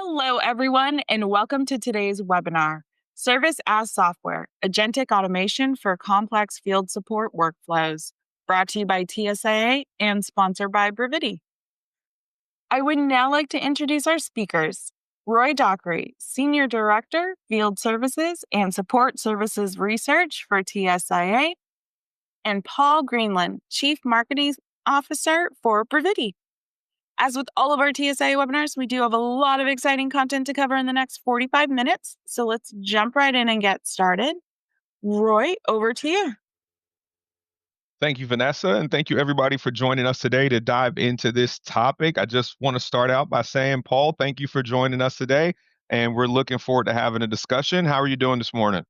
Hello, everyone, and welcome to today's webinar, Service as Software, Agentic Automation for Complex Field Support Workflows, brought to you by TSIA and sponsored by Bruviti. I would now like to introduce our speakers, Roy Dockery, Senior Director, Field Services and Support Services Research for TSIA, and Paul Greenland, Chief Marketing Officer for Bruviti. As with all of our TSIA webinars, we do have a lot of exciting content to cover in the next 45 minutes. So let's jump right in and get started. Roy, over to you. Thank you, Vanessa, and thank you everybody for joining us today to dive into this topic. I just want to start out by saying, Paul, thank you for joining us today, and we're looking forward to having a discussion. How are you doing this morning?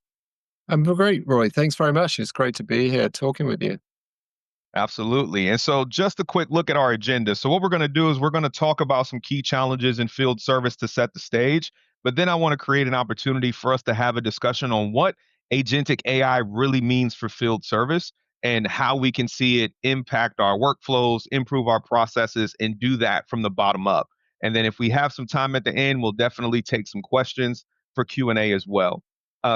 I'm great, Roy. Thanks very much. It's great to be here talking with you. Absolutely. And so just a quick look at our agenda. So what we're going to do is we're going to talk about some key challenges in field service to set the stage. But then I want to create an opportunity for us to have a discussion on what agentic AI really means for field service and how we can see it impact our workflows, improve our processes, and do that from the bottom up. And then if we have some time at the end, we'll definitely take some questions for Q&A as well.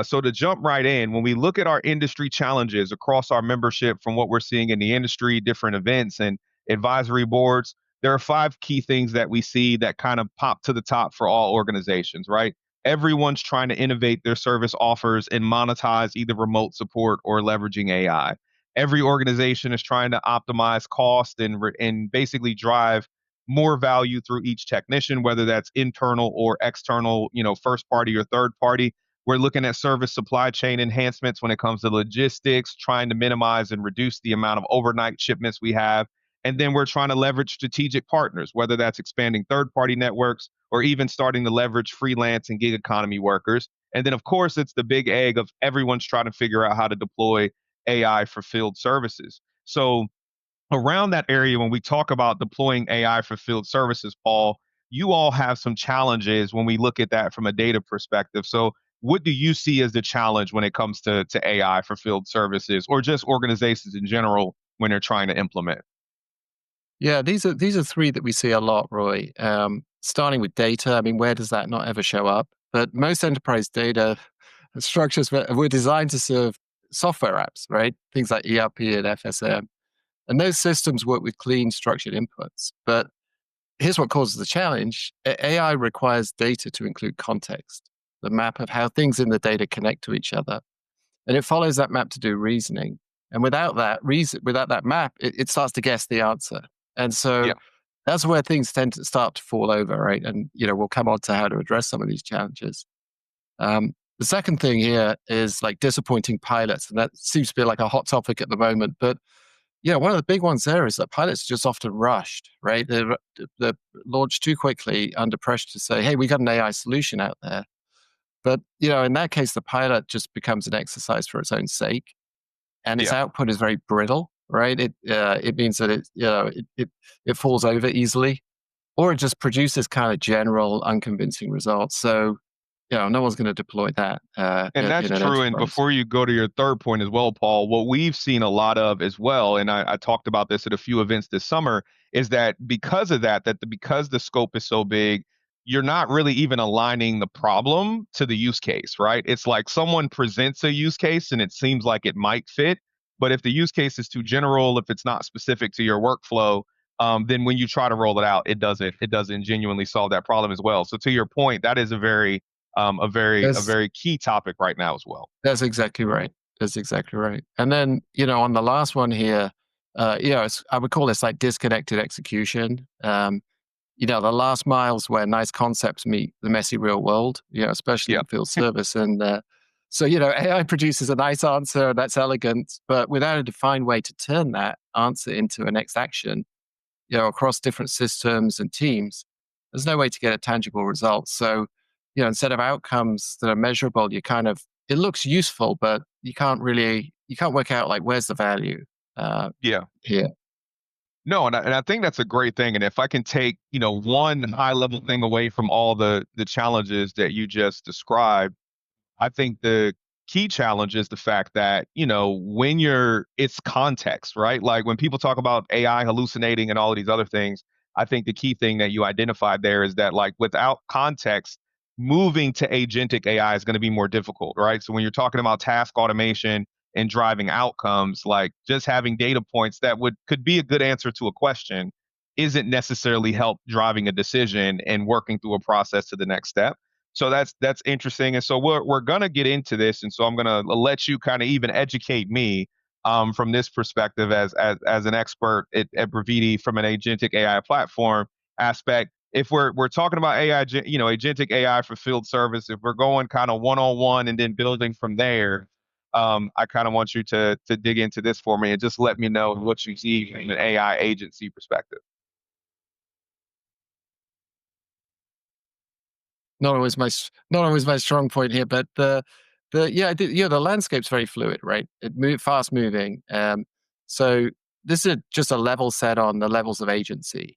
So to jump right in, when we look at our industry challenges across our membership from what we're seeing in the industry, different events and advisory boards, there are 5 key things that we see that kind of pop to the top for all organizations, right? Everyone's trying to innovate their service offers and monetize either remote support or leveraging AI. Every organization is trying to optimize cost and basically drive more value through each technician, whether that's internal or external, first party or third party. We're looking at service supply chain enhancements when it comes to logistics, trying to minimize and reduce the amount of overnight shipments we have. And then we're trying to leverage strategic partners, whether that's expanding third-party networks or even starting to leverage freelance and gig economy workers. And then, of course, it's the big egg of everyone's trying to figure out how to deploy AI for field services. So around that area, when we talk about deploying AI for field services, Paul, you all have some challenges when we look at that from a data perspective. So what do you see as the challenge when it comes to AI for field services or just organizations in general when they're trying to implement? Yeah, these are 3 that we see a lot, Roy. Starting with data, I mean, where does that not ever show up? But most enterprise data structures were designed to serve software apps, right? Things like ERP and FSM. And those systems work with clean, structured inputs. But here's what causes the challenge. AI requires data to include context, the map of how things in the data connect to each other. And it follows that map to do reasoning. And without that map, it starts to guess the answer. And so Yeah. that's where things tend to start to fall over, right? And we'll come on to how to address some of these challenges. The second thing here is like disappointing pilots, and that seems to be like a hot topic at the moment. But one of the big ones there is that pilots are just often rushed, right? They're launched too quickly under pressure to say, hey, we got an AI solution out there. But, in that case, the pilot just becomes an exercise for its own sake, and its Yeah. output is very brittle, right? It means that it falls over easily, or it just produces kind of general, unconvincing results. So, no one's going to deploy that. And that's in an true. And enterprise. before you go to your third point as well, Paul, what we've seen a lot of as well, and I talked about this at a few events this summer, is that because of that, because the scope is so big, you're not really even aligning the problem to the use case, right? It's like someone presents a use case and it seems like it might fit, but if the use case is too general, if it's not specific to your workflow, then when you try to roll it out, it doesn't genuinely solve that problem as well. So to your point, that is a very That's key topic right now as well. that's exactly right. That's exactly right. And then, on the last one here, I would call this like disconnected execution. The last miles where nice concepts meet the messy real world, especially Yeah. in field service. And so, AI produces a nice answer that's elegant, but without a defined way to turn that answer into a next action, across different systems and teams, there's no way to get a tangible result. So, instead of outcomes that are measurable, it looks useful, but you can't work out like where's the value Yeah. here. No, and I think that's a great thing. And if I can take, one high level thing away from all the challenges that you just described, I think the key challenge is the fact that, it's context, right? Like when people talk about AI hallucinating and all of these other things, I think the key thing that you identified there is that like without context, moving to agentic AI is going to be more difficult, right? So when you're talking about task automation and driving outcomes, like just having data points that could be a good answer to a question isn't necessarily help driving a decision and working through a process to the next step. So that's interesting. And so we're gonna get into this, and so I'm gonna let you kind of even educate me from this perspective as an expert at Bruviti from an agentic AI platform aspect. If we're talking about AI, agentic AI for field service, if we're going kind of one on one and then building from there, I kind of want you to dig into this for me and just let me know what you see from an AI agency perspective. Not always my strong point here, but the landscape's very fluid, right? Fast moving. So this is just a level set on the levels of agency.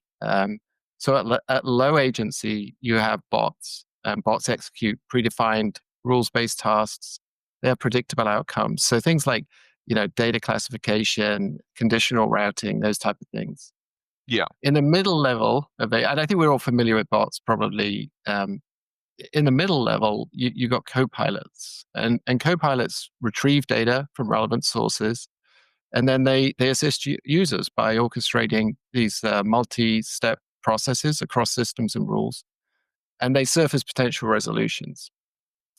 So at low agency, you have bots, and bots execute predefined rules-based tasks. They have predictable outcomes. So things like data classification, conditional routing, those type of things. Yeah, In the middle level of it, and I think we're all familiar with bots, probably. In the middle level, you got co-pilots, and co-pilots retrieve data from relevant sources, and then they assist users by orchestrating these multi-step processes across systems and rules, and they surface potential resolutions.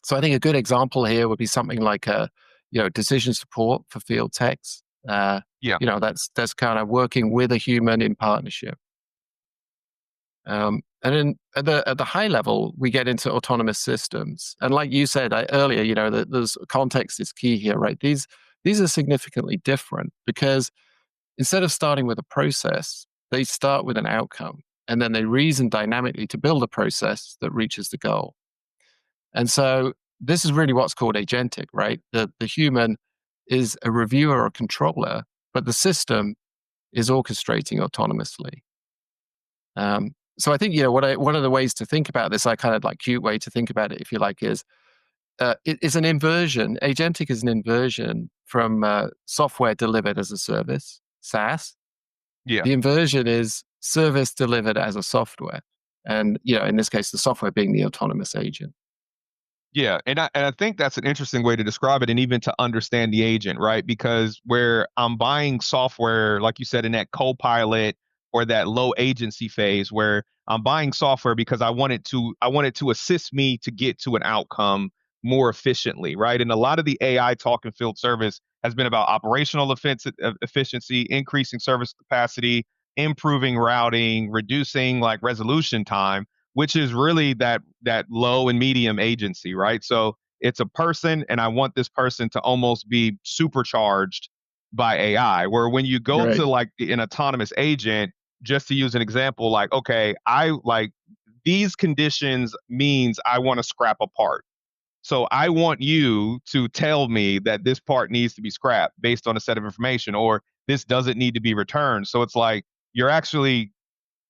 So I think a good example here would be something like a decision support for field techs. yeah, That's kind of working with a human in partnership. And then at the high level, we get into autonomous systems. And like you said earlier, there's context is key here, right? These are significantly different because instead of starting with a process, they start with an outcome, and then they reason dynamically to build a process that reaches the goal. And so this is really what's called agentic, right? The human is a reviewer or controller, but the system is orchestrating autonomously. So I think one of the ways to think about this, I kind of like cute way to think about it, if you like, is it's an inversion. Agentic is an inversion from software delivered as a service, SaaS. yeah. The inversion is service delivered as a software, and in this case, the software being the autonomous agent. Yeah, and I think that's an interesting way to describe it, and even to understand the agent, right? Because where I'm buying software, like you said, in that co-pilot or that low agency phase, where I'm buying software because I want it to assist me to get to an outcome more efficiently, right? And a lot of the AI talk in field service has been about operational efficiency, increasing service capacity, improving routing, reducing like resolution time, which is really that low and medium agency, right? So it's a person, and I want this person to almost be supercharged by AI. Where when you go Right. to like an autonomous agent, just to use an example, like, okay, I like these conditions means I want to scrap a part. So I want you to tell me that this part needs to be scrapped based on a set of information, or this doesn't need to be returned. So it's like you're actually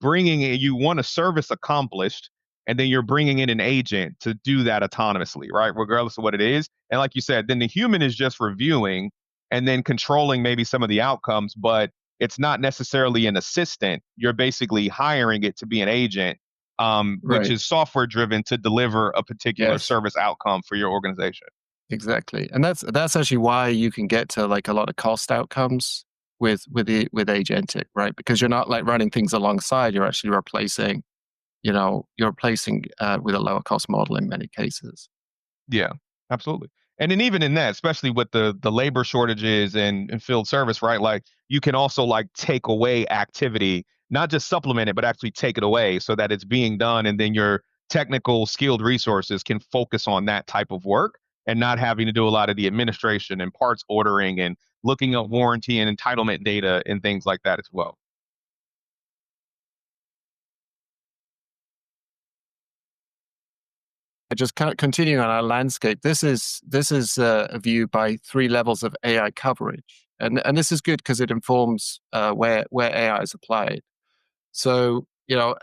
bringing in, you want a service accomplished, and then you're bringing in an agent to do that autonomously, right? Regardless of what it is. And like you said, then the human is just reviewing and then controlling maybe some of the outcomes, but it's not necessarily an assistant. You're basically hiring it to be an agent, which Right. is software driven to deliver a particular Yes. service outcome for your organization. Exactly, and that's actually why you can get to like a lot of cost outcomes with agentic, right? Because you're not like running things alongside; you're actually replacing, with a lower cost model in many cases. Yeah, absolutely. And then even in that, especially with the labor shortages and field service, right? Like you can also like take away activity, not just supplement it, but actually take it away so that it's being done, and then your technical skilled resources can focus on that type of work and not having to do a lot of the administration and parts ordering and looking up warranty and entitlement data and things like that as well. Just kind of continuing on our landscape, this is a view by three levels of AI coverage, and this is good because it informs where AI is applied. So you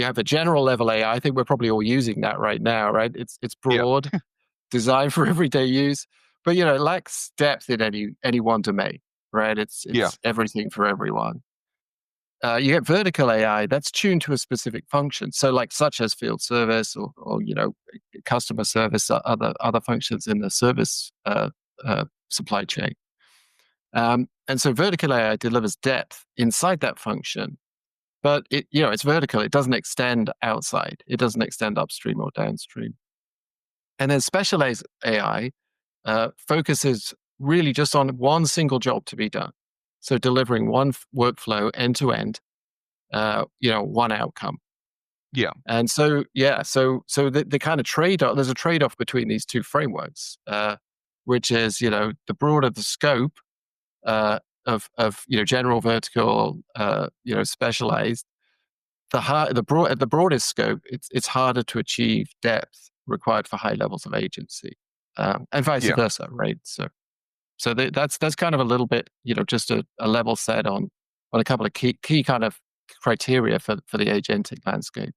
have a general level AI. I think we're probably all using that right now, right? It's Yeah, broad, designed for everyday use, but it lacks depth in any one domain, right? It's yeah, it's everything for everyone. you get vertical AI that's tuned to a specific function. So, like such as field service or customer service, or other functions in the service supply chain. And so, vertical AI delivers depth inside that function, but it's vertical. It doesn't extend outside. It doesn't extend upstream or downstream. And then specialized AI focuses really just on one single job to be done. So delivering one workflow end to end, one outcome. Yeah. And so, the kind of trade-off, there's a trade-off between these two frameworks, which is, the broader the scope of general, vertical, specialized, at the broadest scope, it's harder to achieve depth required for high levels of agency, and vice Yeah. versa, right? So that's kind of a little bit, just a level set on a couple of key kind of criteria for the agentic landscape.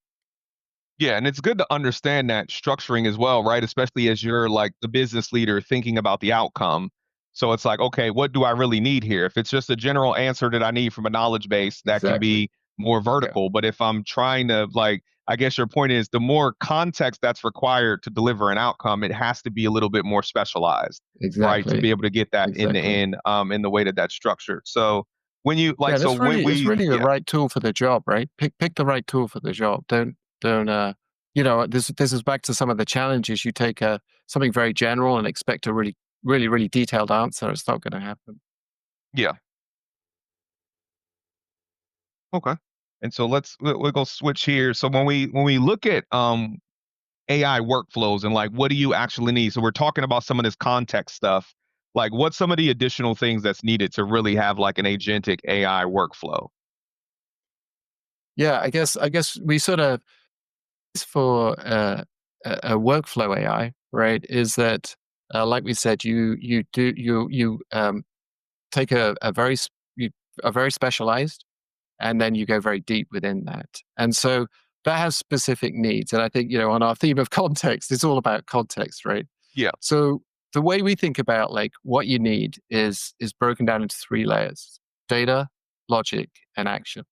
Yeah, and it's good to understand that structuring as well, right? Especially as you're like the business leader thinking about the outcome. So it's like, okay, what do I really need here? If it's just a general answer that I need from a knowledge base, that can Exactly. be more Yeah. vertical. But if I'm trying to like, I guess your point is the more context that's required to deliver an outcome, it has to be a little bit more specialized, right? To be Exactly. able to get that in the Exactly. end, in the way that that's structured. So when you Yeah, like, so when it's we, really the yeah, right tool for the job, right? Pick the right tool for the job. Don't this is back to some of the challenges. You take something very general and expect a really detailed answer. It's not going to happen. yeah. Okay. And so we'll go switch here. So when we look at AI workflows and like what do you actually need? So we're talking about some of this context stuff. Like what's some of the additional things that's needed to really have like an agentic AI workflow? Yeah, I guess we sort of for a workflow AI, right? Is that like we said, you take a very specialized, and then you go very deep within that. And so that has specific needs. And I think, on our theme of context, it's all about context, right? Yeah. So the way we think about like what you need is broken down into three layers: data, logic, and action.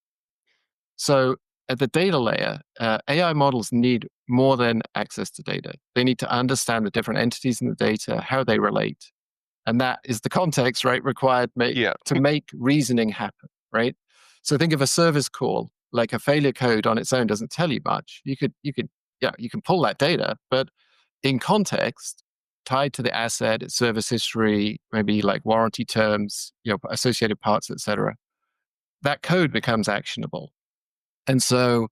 So at the data layer, AI models need more than access to data. They need to understand the different entities in the data, how they relate, and that is the context, right, required Yeah. to make reasoning happen, right? So think of a service call, like a failure code on its own doesn't tell you much. You can pull that data, but in context, tied to the asset, its service history, maybe like warranty terms, associated parts, etc., that code becomes actionable. And so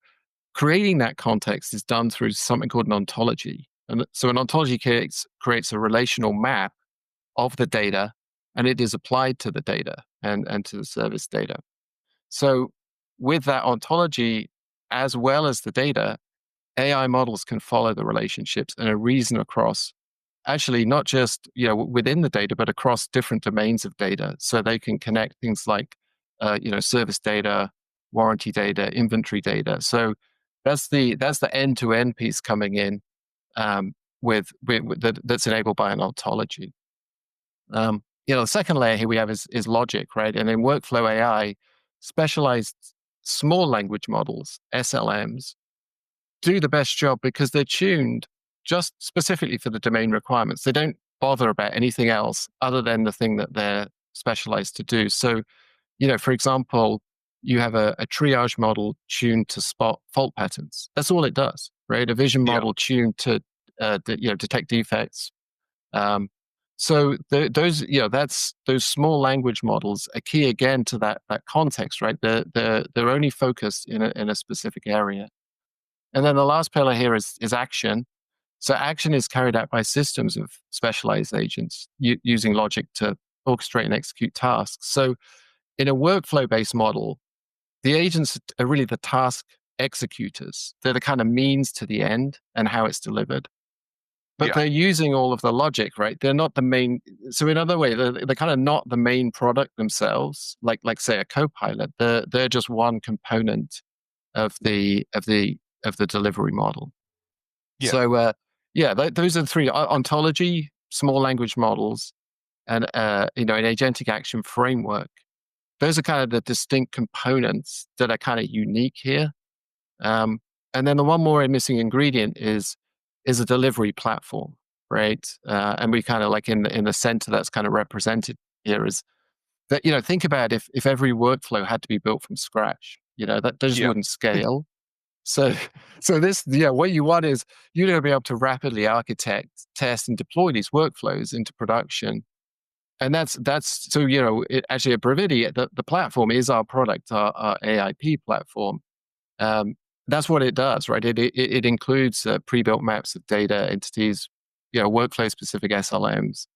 creating that context is done through something called an ontology. And so an ontology creates a relational map of the data, and it is applied to the data and to the service data. So with that ontology, as well as the data, AI models can follow the relationships and reason across, actually not just within the data, but across different domains of data. So they can connect things like service data, warranty data, inventory data. So that's the end-to-end piece coming in, that's enabled by an ontology. The second layer here we have is logic, right? And in workflow AI, specialized small language models, SLMs, do the best job because they're tuned just specifically for the domain requirements. They don't bother about anything else other than the thing that they're specialized to do. So, for example, you have a triage model tuned to spot fault patterns. That's all it does, right? A vision Yeah. model tuned to detect defects. So that's those small language models are key again to that context, right? They're only focused in a specific area. And then the last pillar here is action. So action is carried out by systems of specialized agents using logic to orchestrate and execute tasks. So in a workflow-based model, the agents are really the task executors. They're the kind of means to the end and how it's delivered. But Yeah. they're using all of the logic, right? They're not the main. So in other way, they're kind of not the main product themselves. Like say a copilot, they're just one component of the delivery model. Yeah. So those are the three: ontology, small language models, and an agentic action framework. those are kind of the distinct components that are kind of unique here. And then the one more missing ingredient is a delivery platform, right? And we kind of like in the center that's kind of represented here is that, think about if every workflow had to be built from scratch, that just Yeah. wouldn't scale. So, so this, what you want is you're going to be able to rapidly architect, test, and deploy these workflows into production. And that's so actually at Bruviti, the platform is our product, our AIP platform. That's what it does, right? It includes pre-built maps of data entities, workflow specific SLMs,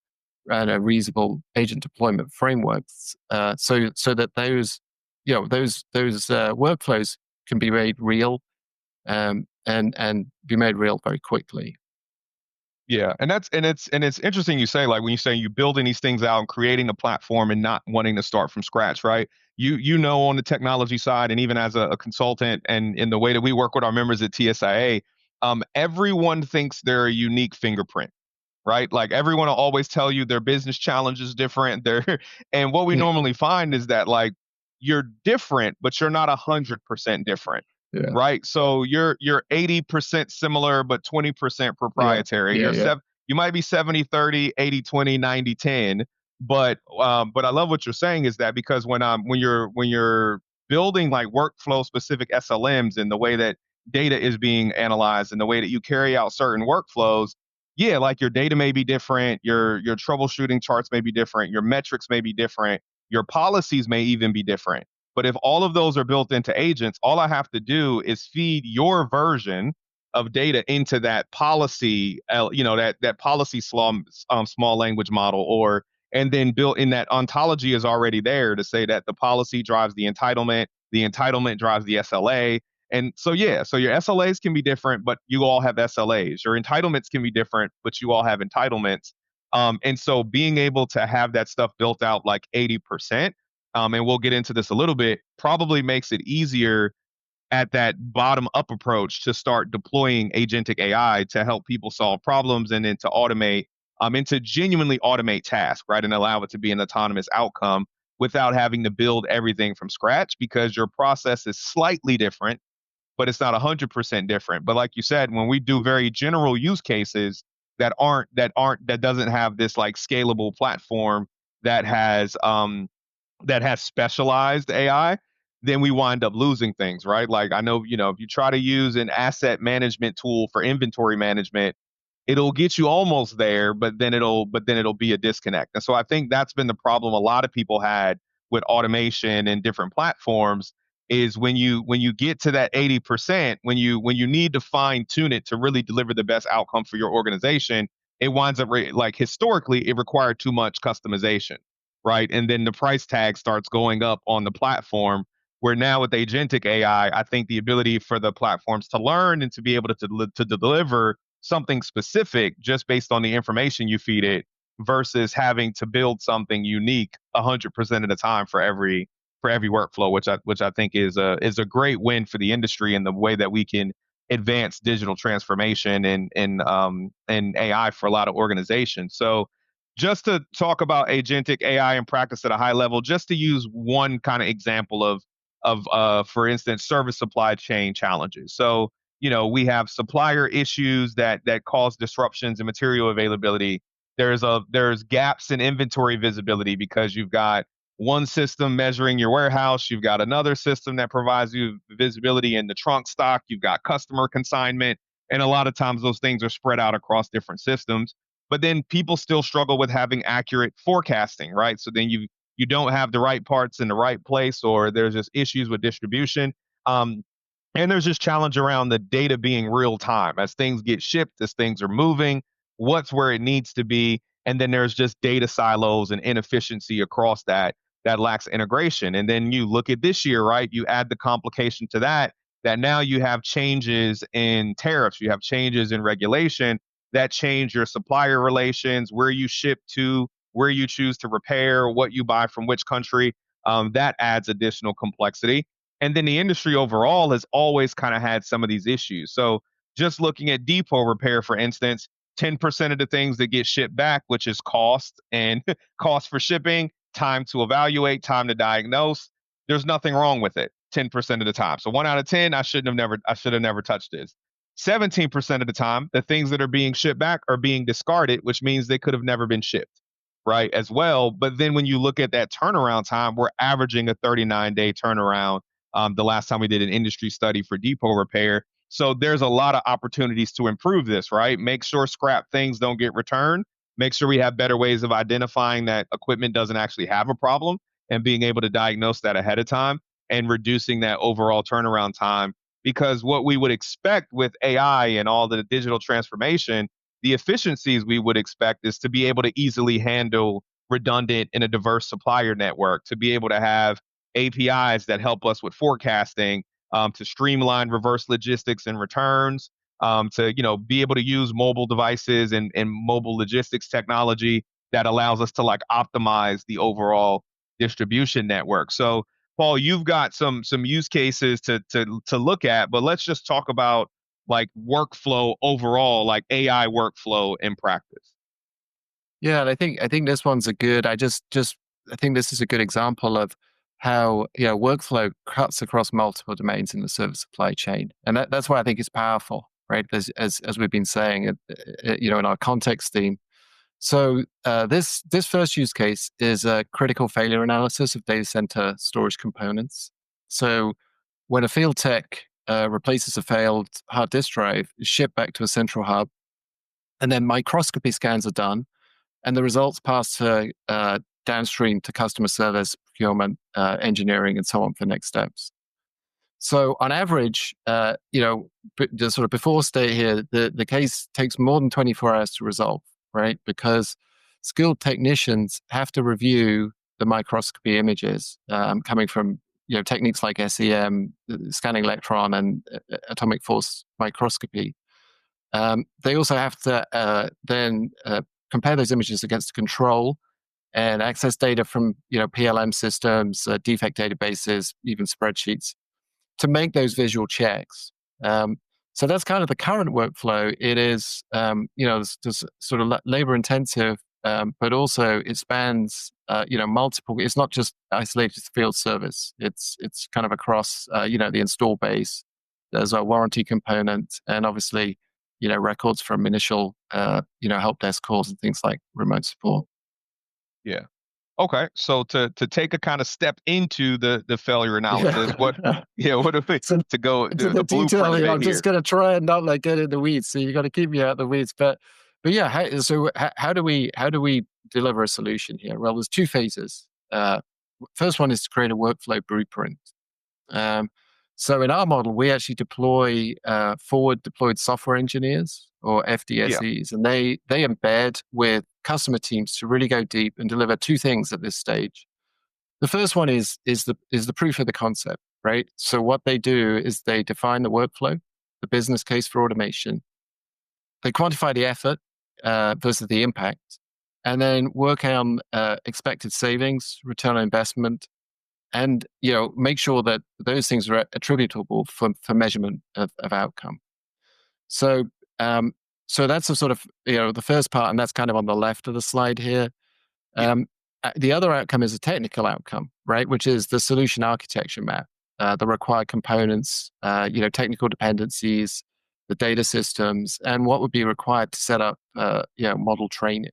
and a reasonable agent deployment frameworks, so that those workflows can be made real, and be made real very quickly. Yeah, and it's interesting you say, like, when you say you building these things out and creating a platform and not wanting to start from scratch, right? On the technology side, and even as a consultant, and in the way that we work with our members at TSIA, everyone thinks they're a unique fingerprint, right? Like, everyone will always tell you their business challenge is different. And what we Yeah, normally find is that, like, you're different, but you're not 100% different, yeah, right? So you're 80% similar, but 20% yeah, proprietary. yeah, yeah, You might be 70-30, 80-20, 90-10. But I love what you're saying is that because when you're building like workflow specific SLMs and the way that data is being analyzed and the way that you carry out certain workflows, yeah, like your data may be different, your troubleshooting charts may be different, your metrics may be different, your policies may even be different. But if all of those are built into agents, all I have to do is feed your version of data into that policy, that policy small language model, or and then built in that ontology is already there to say that the policy drives the entitlement drives the SLA, and so, yeah, so your SLAs can be different, but you all have SLAs. Your entitlements can be different, but you all have entitlements. And so being able to have that stuff built out like 80%, and we'll get into this a little bit, probably makes it easier at that bottom up approach to start deploying agentic AI to help people solve problems and then to automate, and to genuinely automate tasks, right? And allow it to be an autonomous outcome without having to build everything from scratch because your process is slightly different, but it's not 100% different. But like you said, when we do very general use cases that doesn't have this like scalable platform that has specialized AI, then we wind up losing things, right? Like, I know, if you try to use an asset management tool for inventory management, it'll get you almost there, but then it'll be a disconnect. And so I think that's been the problem a lot of people had with automation and different platforms is when you get to that 80%, when you need to fine tune it to really deliver the best outcome for your organization, it winds up like historically it required too much customization, right? And then the price tag starts going up on the platform. Where now with agentic AI, I think the ability for the platforms to learn and to be able to deliver something specific just based on the information you feed it versus having to build something unique 100% of the time for every workflow, which I think is a great win for the industry and the way that we can advance digital transformation and AI for a lot of organizations. So just to talk about agentic AI in practice at a high level, just to use one kind of example of for instance, service supply chain challenges. So, we have supplier issues that cause disruptions in material availability. There's gaps in inventory visibility because you've got one system measuring your warehouse, you've got another system that provides you visibility in the trunk stock, you've got customer consignment, and a lot of times those things are spread out across different systems. But then people still struggle with having accurate forecasting, right? So then you don't have the right parts in the right place, or there's just issues with distribution. Um, and there's just challenge around the data being real time as things get shipped, as things are moving, what's where it needs to be. And then there's just data silos and inefficiency across that lacks integration. And then you look at this year, right? You add the complication to that now you have changes in tariffs, you have changes in regulation that change your supplier relations, where you ship to, where you choose to repair, what you buy from which country. That adds additional complexity. And then the industry overall has always kind of had some of these issues. So just looking at depot repair, for instance, 10% of the things that get shipped back, which is cost and cost for shipping, time to evaluate, time to diagnose. There's nothing wrong with it 10% of the time. So 1 out of 10, I should have never touched this. 17% of the time, the things that are being shipped back are being discarded, which means they could have never been shipped, right? As well. But then when you look at that turnaround time, we're averaging a 39-day turnaround. The last time we did an industry study for depot repair. So there's a lot of opportunities to improve this, right? Make sure scrap things don't get returned. Make sure we have better ways of identifying that equipment doesn't actually have a problem and being able to diagnose that ahead of time and reducing that overall turnaround time. Because what we would expect with AI and all the digital transformation, the efficiencies we would expect is to be able to easily handle redundant and a diverse supplier network, to be able to have APIs that help us with forecasting, to streamline reverse logistics and returns, to be able to use mobile devices and mobile logistics technology that allows us to like optimize the overall distribution network. So Paul, you've got some use cases to look at, but let's just talk about like workflow overall, like AI workflow in practice. Yeah, and I think this one's a good. I think this is a good example of how workflow cuts across multiple domains in the service supply chain, and that's why I think it's powerful, right? As we've been saying, in our context theme. So this first use case is a critical failure analysis of data center storage components. So when a field tech replaces a failed hard disk drive, it's shipped back to a central hub, and then microscopy scans are done, and the results pass to downstream to customer service, procurement, engineering, and so on for next steps. So on average, the sort of before state here, the case takes more than 24 hours to resolve, right? Because skilled technicians have to review the microscopy images coming from techniques like SEM, scanning electron, and atomic force microscopy. They also have to then compare those images against control and access data from PLM systems, defect databases, even spreadsheets to make those visual checks. So that's kind of the current workflow. It is, there's sort of labor intensive, but also it spans, multiple. It's not just isolated to field service. It's kind of across, the install base. There's a warranty component, and obviously, records from initial, help desk calls and things like remote support. Yeah. Okay. So to take a kind of step into the failure analysis, what Yeah. what do we So to go into the the blueprint a detailing, bit I'm just here? going to try and not like get in the weeds. So you got to keep me out of the weeds. But yeah, how do we deliver a solution here? Well, there's two phases. First one is to create a workflow blueprint. Um, so in our model, we actually deploy forward deployed software engineers or Yeah. FDSEs, and they embed with customer teams to really go deep and deliver two things at this stage. The first one is the proof of the concept, right? So what they do is they define the workflow, the business case for automation. They quantify the effort versus the impact, and then work on expected savings, return on investment, and make sure that those things are attributable for measurement of outcome. So um, so that's a sort of the first part, and that's kind of on the left of the slide here. Yeah. Um, the other outcome is a technical outcome, right? Which is the solution architecture map, the required components, technical dependencies, the data systems, and what would be required to set up, model training.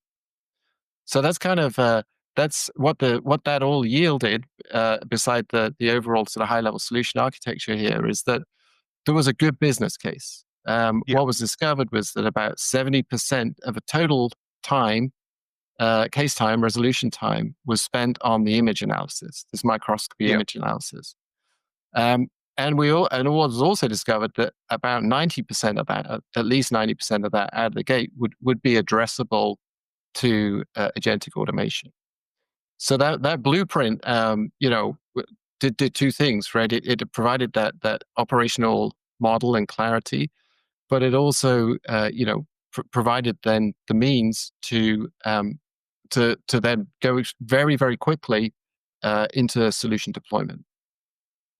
So that's kind of that's what that all yielded. Beside the overall sort of high level solution architecture here is that there was a good business case. Yeah. What was discovered was that about 70% of the total time case time, resolution time, was spent on the image analysis, this microscopy Yeah. image analysis. And it was also discovered that about 90% of that, at least 90% of that out of the gate would be addressable to agentic automation. So that blueprint, did two things, right? It provided that operational model and clarity, but it also, provided then the means to then go very, very quickly into solution deployment.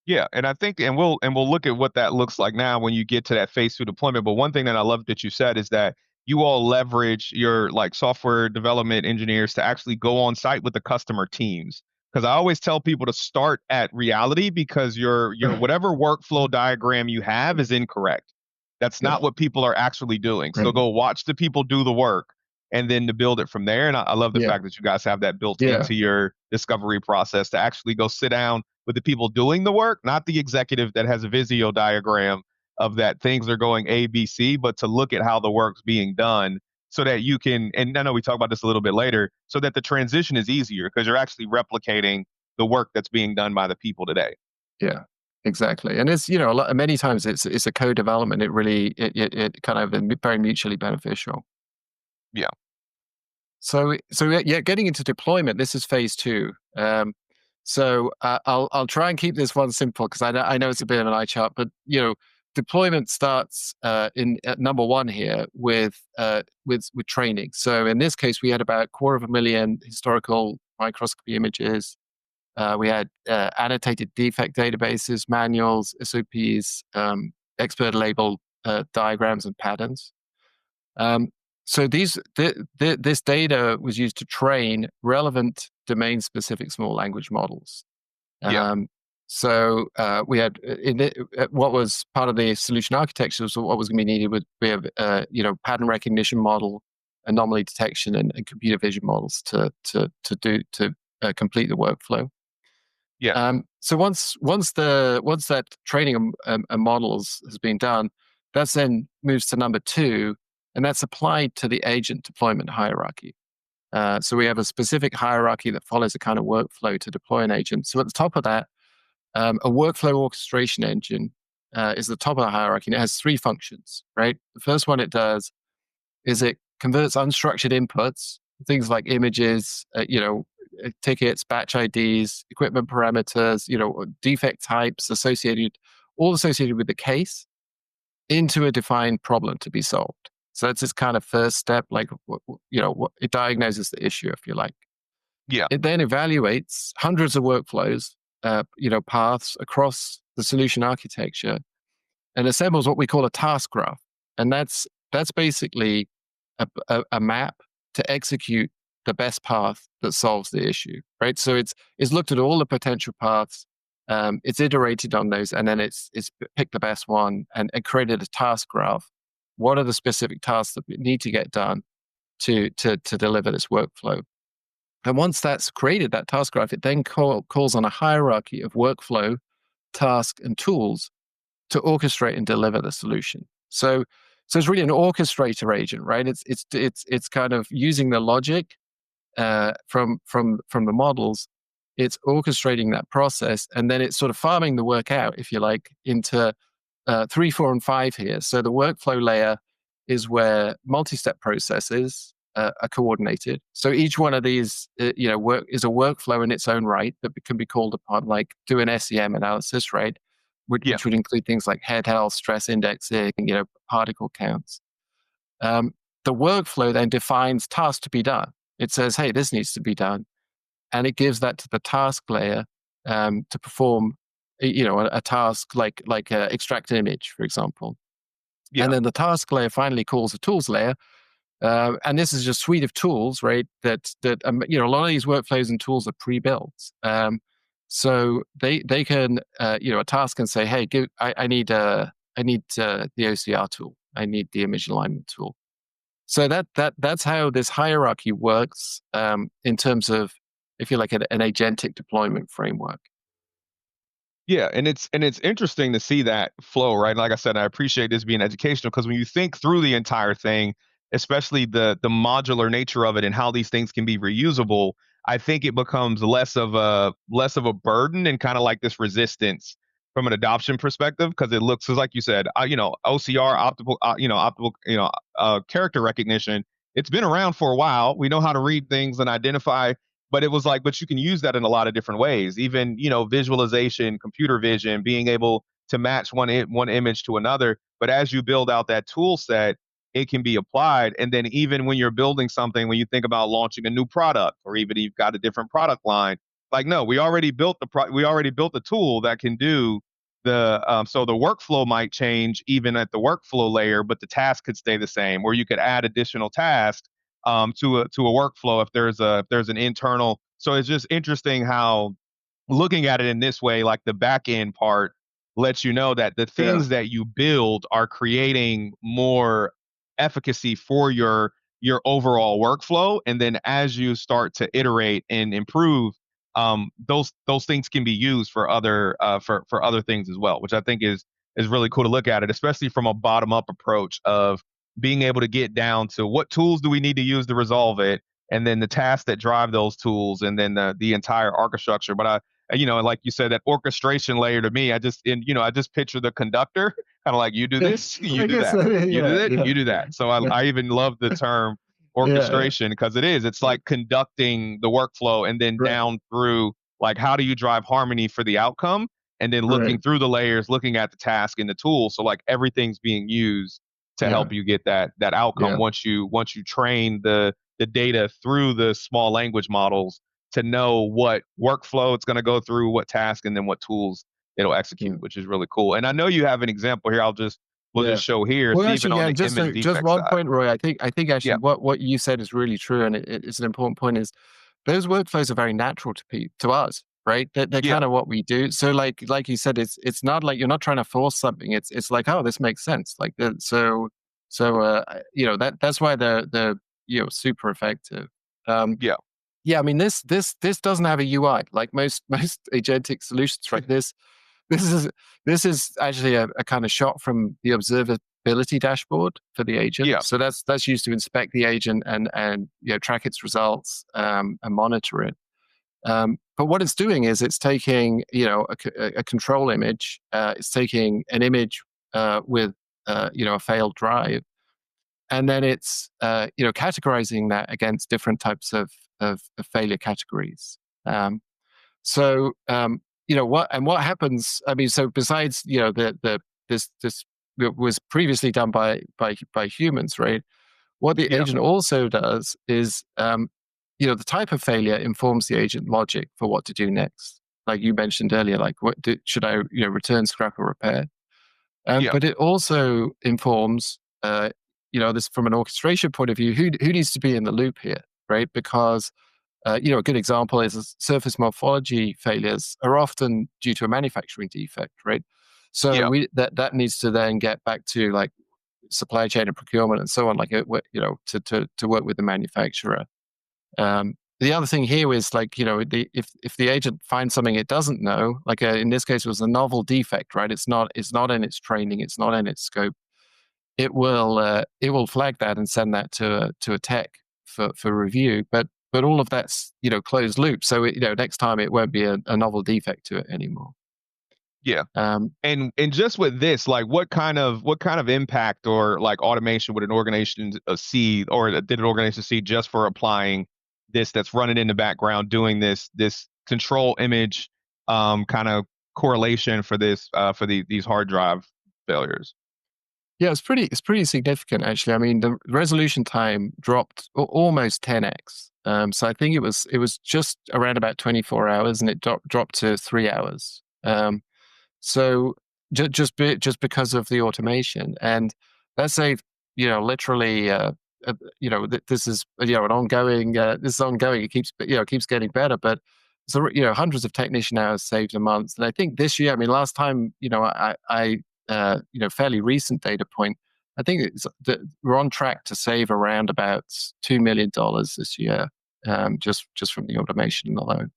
Yeah, and I think, and we'll look at what that looks like now when you get to that phase two deployment. But one thing that I love that you said is that you all leverage your like software development engineers to actually go on site with the customer teams. Because I always tell people to start at reality because your whatever workflow diagram you have is incorrect. That's Yeah, not what people are actually doing. So right. go watch the people do the work and then to build it from there. And I love the Yeah, fact that you guys have that built yeah, into your discovery process to actually go sit down with the people doing the work, not the executive that has a Visio diagram of that things are going A, B, C, but to look at how the work's being done so that you can, and I know we talk about this a little bit later, so that the transition is easier because you're actually replicating the work that's being done by the people today. yeah. Exactly, and it's many times it's a co-development. It really it kind of very mutually beneficial. Yeah. So yeah, getting into deployment. This is phase two. I'll try and keep this one simple because I know it's a bit of an eye chart, but deployment starts in at number one here with training. So in this case, we had about 250,000 historical microscopy images. We had annotated defect databases, manuals, SOPs, expert label diagrams and patterns. Um, so this data was used to train relevant domain-specific small language models. Yeah. We had what was part of the solution architecture. So what was going to be needed would be a pattern recognition model, anomaly detection, and computer vision models to complete the workflow. Yeah. So once that training and models has been done, that then moves to number two, and that's applied to the agent deployment hierarchy. So we have a specific hierarchy that follows a kind of workflow to deploy an agent. So at the top of that, a workflow orchestration engine is the top of the hierarchy, and it has three functions. Right, the first one it does is it converts unstructured inputs, things like images, tickets, batch IDs, equipment parameters, defect types all associated with the case, into a defined problem to be solved. So that's its kind of first step, like it diagnoses the issue, if you like. Yeah. It then evaluates hundreds of workflows, paths across the solution architecture, and assembles what we call a task graph, and that's basically a map to execute the best path that solves the issue, right? So it's looked at all the potential paths, it's iterated on those, and then it's picked the best one and created a task graph. What are the specific tasks that need to get done to deliver this workflow? And once that's created, that task graph, it then calls on a hierarchy of workflow, task, and tools to orchestrate and deliver the solution. So it's really an orchestrator agent, right? It's kind of using the logic from the models. It's orchestrating that process, and then it's sort of farming the work out, if you like, into 3, 4, and 5 here. So the workflow layer is where multi-step processes are coordinated. So each one of these, is a workflow in its own right that can be called upon, like do an SEM analysis, right? Yeah. Which would include things like head health, stress indexing, particle counts. The workflow then defines tasks to be done. It says, hey, this needs to be done. And it gives that to the task layer to perform, a task like extract an image, for example. Yeah. And then the task layer finally calls a tools layer. And this is just a suite of tools, right? That a lot of these workflows and tools are pre-built. So they can, a task can say, hey, I need the OCR tool. I need the image alignment tool. So that's how this hierarchy works in terms of, if you like, an agentic deployment framework. Yeah, and it's interesting to see that flow, right? Like I said, I appreciate this being educational because when you think through the entire thing, especially the modular nature of it and how these things can be reusable, I think it becomes less of a burden and kind of like this resistance from an adoption perspective because it looks like you said, OCR, optical character recognition. It's been around for a while. We know how to read things and identify, but it was like, but you can use that in a lot of different ways, even visualization, computer vision, being able to match one image to another. But as you build out that tool set, it can be applied. And then even when you're building something, when you think about launching a new product, or even you've got a different product line, like, no, we already built the tool that can do so the workflow might change even at the workflow layer, but the task could stay the same. Or you could add additional tasks to a workflow if there's an internal. So it's just interesting how looking at it in this way, like the back end part lets you know that the Yeah. things that you build are creating more efficacy for your overall workflow. And then as you start to iterate and improve, those things can be used for other things as well, which I think is really cool to look at it, especially from a bottom up approach of being able to get down to what tools do we need to use to resolve it, and then the tasks that drive those tools, and then the entire architecture. But like you said, that orchestration layer to me, I just picture the conductor, kind of like you do this, you I do guess that, so, you do yeah, it, yeah, you do that. So I even love the term yeah, orchestration because it's yeah. like conducting the workflow and then Right, down through like how do you drive harmony for the outcome, and then looking right, through the layers, looking at the task and the tool. So like everything's being used to yeah, help you get that outcome yeah, once you train the data through the small language models to know what workflow it's going to go through, what task, and then what tools it'll yeah, execute, which is really cool. And I know you have an example here. We'll yeah. just show here. It's Well, even actually, on yeah, the image just defect one side. point, Roy. I think actually Yeah, what you said is really true, and it's an important point. Is those workflows are very natural to us, right? They're yeah, kind of what we do. So, like you said, it's not like you're not trying to force something. It's like, oh, this makes sense. Like that. That's why they're super effective. Um, yeah, yeah, I mean this doesn't have a UI like most agentic solutions, right? This is this is actually a kind of shot from the observability dashboard for the agent. yeah, So that's used to inspect the agent and track its results and monitor it. But what it's doing is it's taking a control image. It's taking an image with a failed drive, and then it's categorizing that against different types of failure categories. Um, what happens? I mean, so besides this was previously done by humans, right? What the yeah, agent also does is the type of failure informs the agent logic for what to do next. Like you mentioned earlier, like should I return, scrap, or repair? yeah, But it also informs this from an orchestration point of view. Who needs to be in the loop here, right? Because a good example is surface morphology failures are often due to a manufacturing defect, right? So yeah, that needs to then get back to like supply chain and procurement and so on, like to work with the manufacturer. The other thing here is like if the agent finds something it doesn't know, like in this case it was a novel defect, right? It's not in its training, it's not in its scope. It will flag that and send that to a tech for review. But all of that's closed loop. So next time it won't be a novel defect to it anymore. yeah. Um, And just with this, like what kind of impact or like automation would an organization see, or did an organization see just for applying this that's running in the background, doing this control image kind of correlation for these hard drive failures? yeah, it's pretty significant actually. I mean, the resolution time dropped almost 10x. So I think it was just around about 24 hours, and it dropped to 3 hours. So just because of the automation, and let's say literally this is an ongoing this is ongoing. It keeps getting better, but so hundreds of technician hours saved a month. And I think this year, I mean, last time I fairly recent data point, I think we're on track to save around about $2 million this year, just from the automation alone.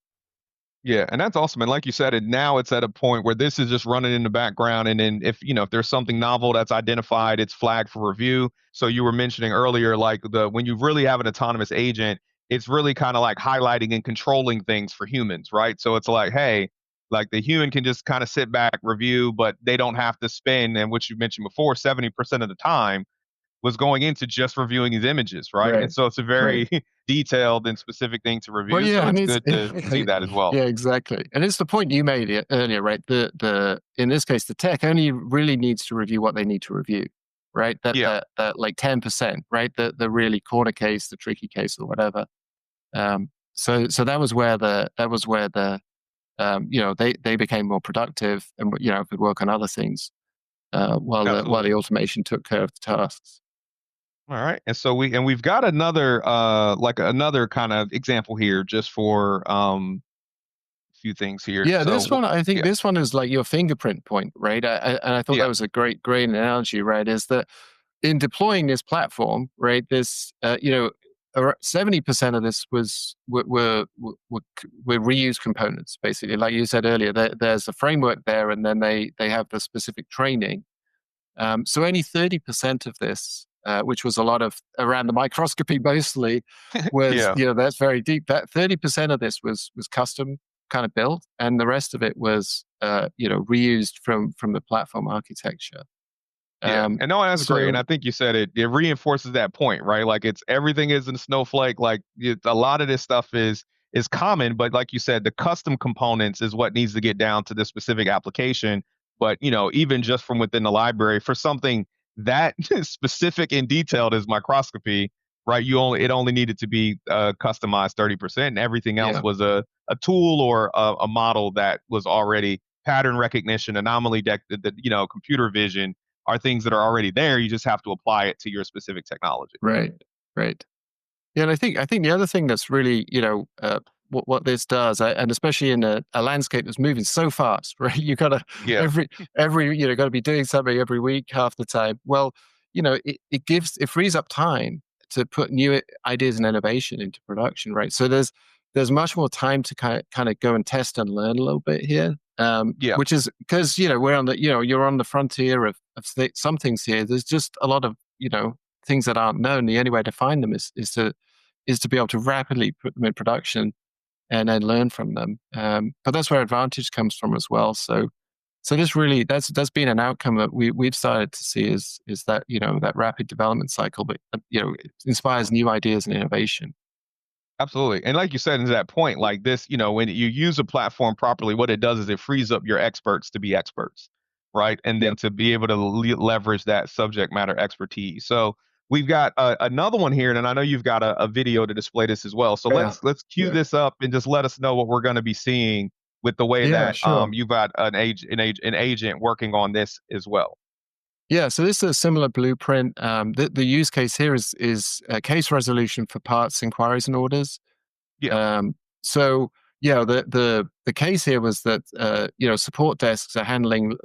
Yeah, and that's awesome. And like you said, and now it's at a point where this is just running in the background. And then if there's something novel that's identified, it's flagged for review. So you were mentioning earlier, like when you really have an autonomous agent, it's really kind of like highlighting and controlling things for humans, right? So it's like, hey, like the human can just kind of sit back, review, but they don't have to spend, and what you mentioned before, 70% of the time was going into just reviewing these images, right? And Right. so it's a Right. very detailed and specific thing to Well, review. yeah, So and it's it's good to see that as well. yeah, exactly, and it's the point you made earlier, right? The in this case, the tech only really needs to review what they need to review, right? That Yeah. that that like 10%, right? The really corner case, the tricky case, or whatever. So that was where the they became more productive and could work on other things while Absolutely. the automation took care of the tasks. All right. And so we've got another like another kind of example here just for a few things here. Yeah, this So one, I think yeah. this one is like your fingerprint point, right? And I thought Yeah. that was a great analogy, right? Is that in deploying this platform, right? This, 70% of this were reused components, basically. Like you said earlier, there's a framework there, and then they have the specific training. So only 30% of this, which was a lot of around the microscopy mostly, was Yeah. that's very deep. That 30% of this was custom kind of built, and the rest of it was reused from the platform architecture. Yeah, Um, and no, that's great, and so I think you said it. It reinforces that point, right? Like it's everything is in Snowflake. Like a lot of this stuff is common, but like you said, the custom components is what needs to get down to the specific application. But even just from within the library for something that specific and detailed as microscopy, right? It only needed to be customized 30%, and everything else yeah, was a tool or a model that was already pattern recognition, anomaly, computer vision are things that are already there. You just have to apply it to your specific technology. right, right. Yeah, and I think the other thing that's really, what this does, and especially in a landscape that's moving so fast, right? You gotta Yeah, every got to be doing something every week, half the time. Well, it frees up time to put new ideas and innovation into production, right? So there's much more time to kind of go and test and learn a little bit here, yeah, which is because we're on the you're on the frontier of some things here. There's just a lot of things that aren't known. The only way to find them is to be able to rapidly put them in production and then learn from them. But that's where advantage comes from as well. So this really that's been an outcome that we've started to see is that that rapid development cycle, but it inspires new ideas and innovation. absolutely. And like you said, to that point, like this, when you use a platform properly, what it does is it frees up your experts to be experts, right? And then Yep. to be able to leverage that subject matter expertise. So we've got another one here, and I know you've got a video to display this as well. So Yeah. let's cue Yeah. this up and just let us know what we're going to be seeing with the way Yeah. that Sure. you've got an agent working on this as well. Yeah, so this is a similar blueprint. The use case here is case resolution for parts, inquiries, and orders. Yeah, Um, so the case here was that support desks are handling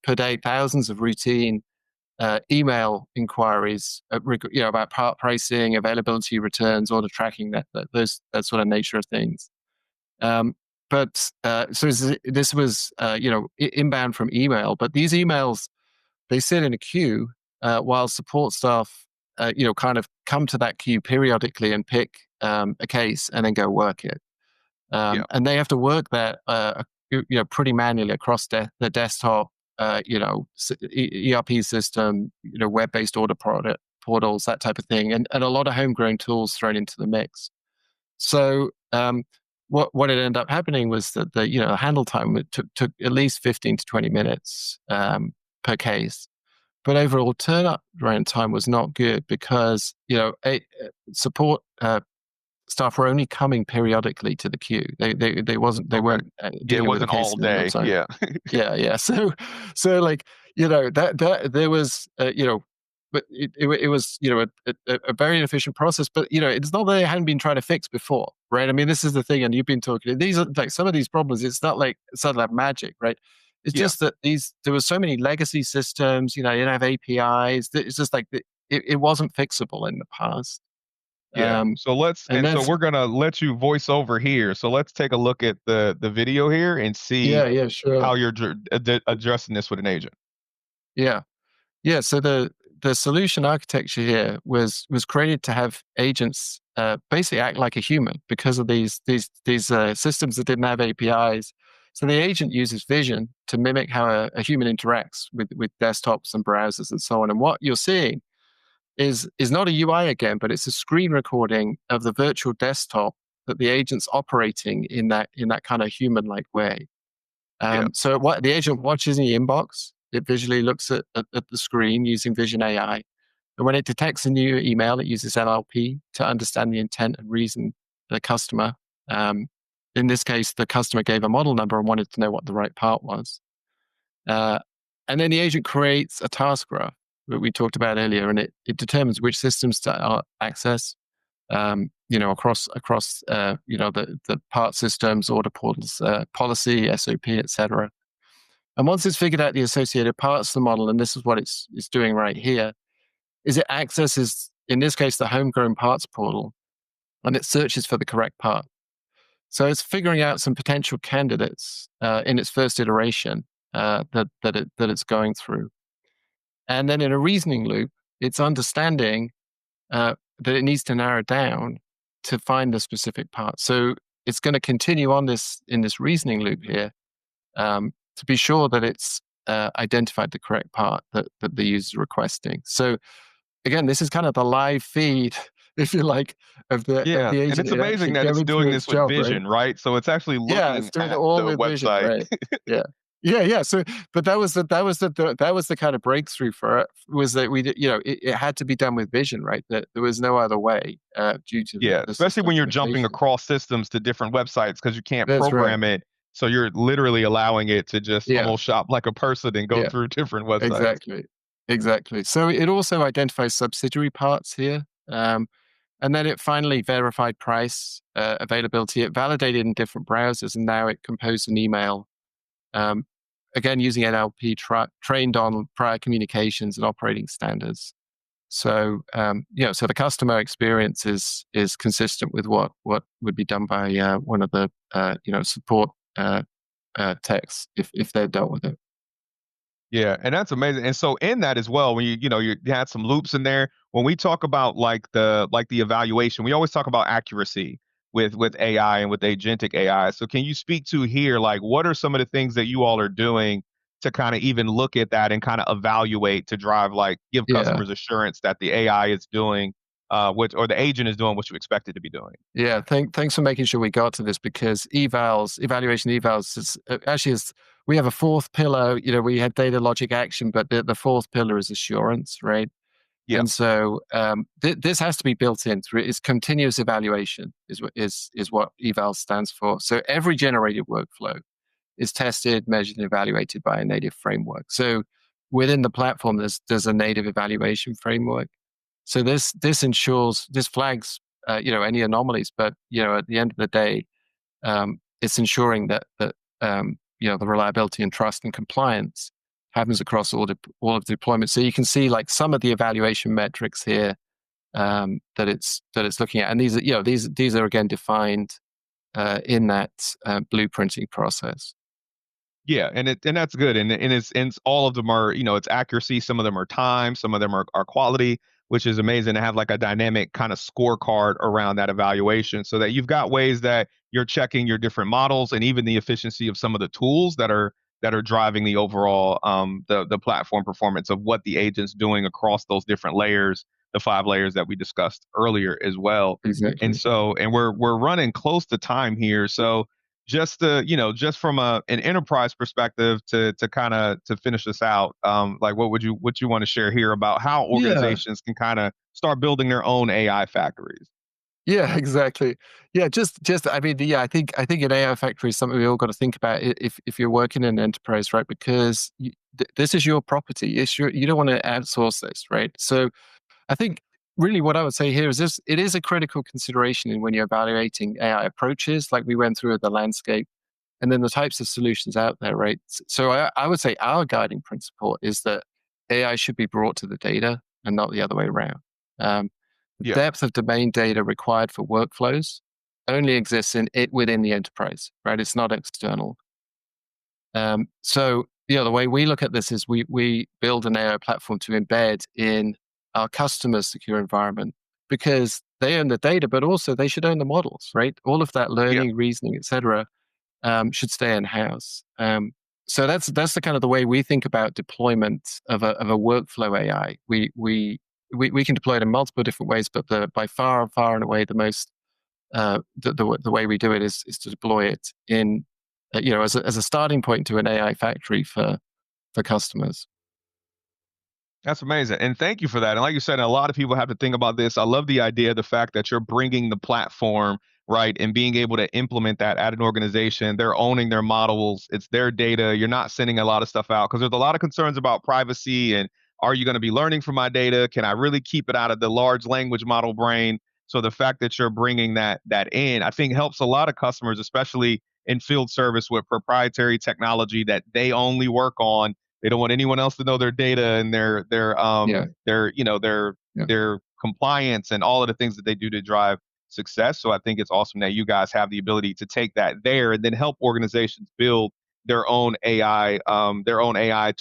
per day thousands of routine email inquiries about part pricing, availability, returns, order tracking, that sort of nature of things. Um, this was inbound from email, but these emails they sit in a queue while support staff kind of come to that queue periodically and pick a case and then go work it. yeah, And they have to work that pretty manually across the desktop, ERP system, web-based order product portals, that type of thing, and a lot of homegrown tools thrown into the mix. So what it ended up happening was that the handle time took at least 15 to 20 minutes per case. But overall turnaround time was not good because support staff were only coming periodically to the queue. They okay. weren't Yeah, it dealing with the wasn't case all in their own day. time. Yeah, Yeah. So like that there was but it was a very inefficient process. But it's not that they hadn't been trying to fix before, right? I mean, this is the thing, and you've been talking. These are like some of these problems. It's not like magic, right? It's yeah. just that there were so many legacy systems. You didn't have APIs. It's just like it wasn't fixable in the past. Yeah. Um, and So that's we're gonna let you voice over here. So let's take a look at the video here and see yeah, sure. how you're addressing this with an agent. Yeah. Yeah, so the solution architecture here was created to have agents basically act like a human because of these systems that didn't have APIs. So the agent uses vision to mimic how a human interacts with desktops and browsers and so on. And what you're seeing is not a UI again, but it's a screen recording of the virtual desktop that the agent's operating in that kind of human-like way. Yeah. So what the agent watches in the inbox, it visually looks at the screen using Vision AI. And when it detects a new email, it uses NLP to understand the intent and reason of the customer. Um, in this case, the customer gave a model number and wanted to know what the right part was. And then the agent creates a task graph that we talked about earlier, and it determines which systems to access, across the part systems, order portals, policy, SOP, etc. And once it's figured out the associated parts of the model, and this is what it's doing right here, is it accesses, in this case, the homegrown parts portal, and it searches for the correct part. So it's figuring out some potential candidates in its first iteration that it's going through, and then in a reasoning loop, it's understanding that it needs to narrow down to find the specific part. So it's going to continue on in this reasoning loop here to be sure that it's identified the correct part that the user is requesting. So again, this is kind of the live feed, if you like, of the Yeah, and agent it's amazing actually that it's going through doing its this with job, right? vision, right? So it's actually Yeah, it's looking doing it at all the with vision, website. right? Yeah. Yeah. So, but that was the kind of breakthrough for it, was that we did, it had to be done with vision, right? That there was no other way due to Yeah, the especially when system's you're jumping limitation. across systems to different websites because you can't That's right. program it. So you're literally allowing it to just Yeah. almost shop like a person and go Yeah. through different websites. Exactly. Exactly. So it also identifies subsidiary parts here. And then it finally verified price, availability. It validated in different browsers, and now it composed an email. Um, Again, using NLP trained on prior communications and operating standards. So, so the customer experience is consistent with what would be done by one of the support techs if they've dealt with it. Yeah, and that's amazing. And so in that as well, when you had some loops in there. When we talk about like the evaluation, we always talk about accuracy with AI and with agentic AI. So can you speak to here, like what are some of the things that you all are doing to kind of even look at that and kind of evaluate to drive like give Yeah. customers assurance that the AI is doing what or the agent is doing what you expect it to be doing? Yeah, thanks for making sure we got to this, because evaluation evals is we have a fourth pillar. We had data, logic, action, but the fourth pillar is assurance, right? Yeah. And so this has to be built in through. It's continuous evaluation is what eval stands for. So every generated workflow is tested, measured, and evaluated by a native framework. So within the platform, there's a native evaluation framework. So this flags any anomalies, but at the end of the day, it's ensuring that the reliability and trust and compliance happens across all of the deployments. So you can see like some of the evaluation metrics here that it's looking at, and these are again defined in that blueprinting process. Yeah, and that's good, and it's all of them are it's accuracy. Some of them are time, some of them are quality, which is amazing to have like a dynamic kind of scorecard around that evaluation, so that you've got ways that you're checking your different models and even the efficiency of some of the tools that are driving the overall the platform performance of what the agent's doing across those different layers, the 5 layers that we discussed earlier as well. And Exactly. so, and we're running close to time here, so just from an enterprise perspective to kind of to finish this out, like what you want to share here about how Yeah. organizations can kind of start building their own AI factories? Yeah, exactly. Yeah, I mean, yeah, I think an AI factory is something we all got to think about if you're working in an enterprise, right? Because this is your property. You don't want to outsource this, right? So I think really what I would say here is this: it is a critical consideration in when you're evaluating AI approaches, like we went through the landscape, and then the types of solutions out there, right? So I would say our guiding principle is that AI should be brought to the data and not the other way around. The Yeah. depth of domain data required for workflows only exists within the enterprise, right? It's not external. So the way we look at this is we build an AI platform to embed in our customers' secure environment, because they own the data, but also they should own the models, right? All of that Yeah. learning, reasoning, etc., should stay in house. So that's the kind of the way we think about deployment of a workflow AI. We can deploy it in multiple different ways, but by far and away the most the way we do it is to deploy it in as a starting point to an AI factory for customers. That's amazing. And thank you for that. And like you said, a lot of people have to think about this. I love the idea, the fact that you're bringing the platform right? And being able to implement that at an organization, they're owning their models, it's their data. You're not sending a lot of stuff out because there's a lot of concerns about privacy and are you going to be learning from my data? Can I really keep it out of the large language model brain? So the fact that you're bringing that in, I think helps a lot of customers, especially in field service with proprietary technology that they only work on. They don't want anyone else to know their data and Yeah. their compliance and all of the things that they do to drive success. So I think it's awesome that you guys have the ability to take that there and then help organizations build their own AI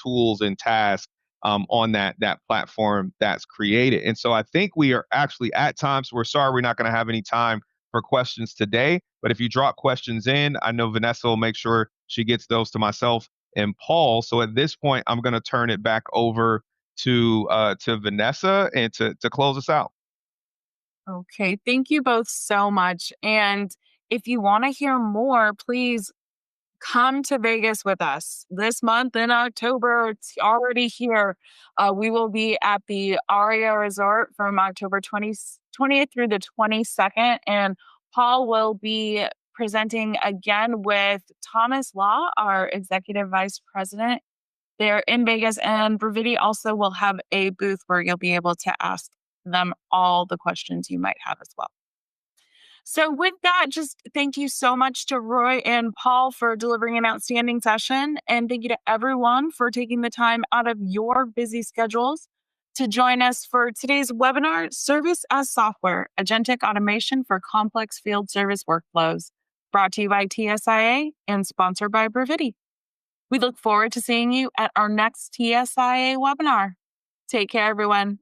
tools and tasks on that platform that's created. And so I think we are actually at times. We're sorry we're not going to have any time for questions today, but if you drop questions in, I know Vanessa will make sure she gets those to myself and Paul. So at this point, I'm going to turn it back over to Vanessa and to close us out. Okay, thank you both so much. And if you want to hear more, please come to Vegas with us this month in October. It's already here. We will be at the Aria Resort from October 20th through the 22nd. And Paul will be presenting again with Thomas Law, our executive vice president. They're in Vegas, and Bruviti also will have a booth where you'll be able to ask them all the questions you might have as well. So, with that, just thank you so much to Roy and Paul for delivering an outstanding session. And thank you to everyone for taking the time out of your busy schedules to join us for today's webinar, Service as Software, Agentic Automation for Complex Field Service Workflows, brought to you by TSIA and sponsored by Bruviti. We look forward to seeing you at our next TSIA webinar. Take care, everyone.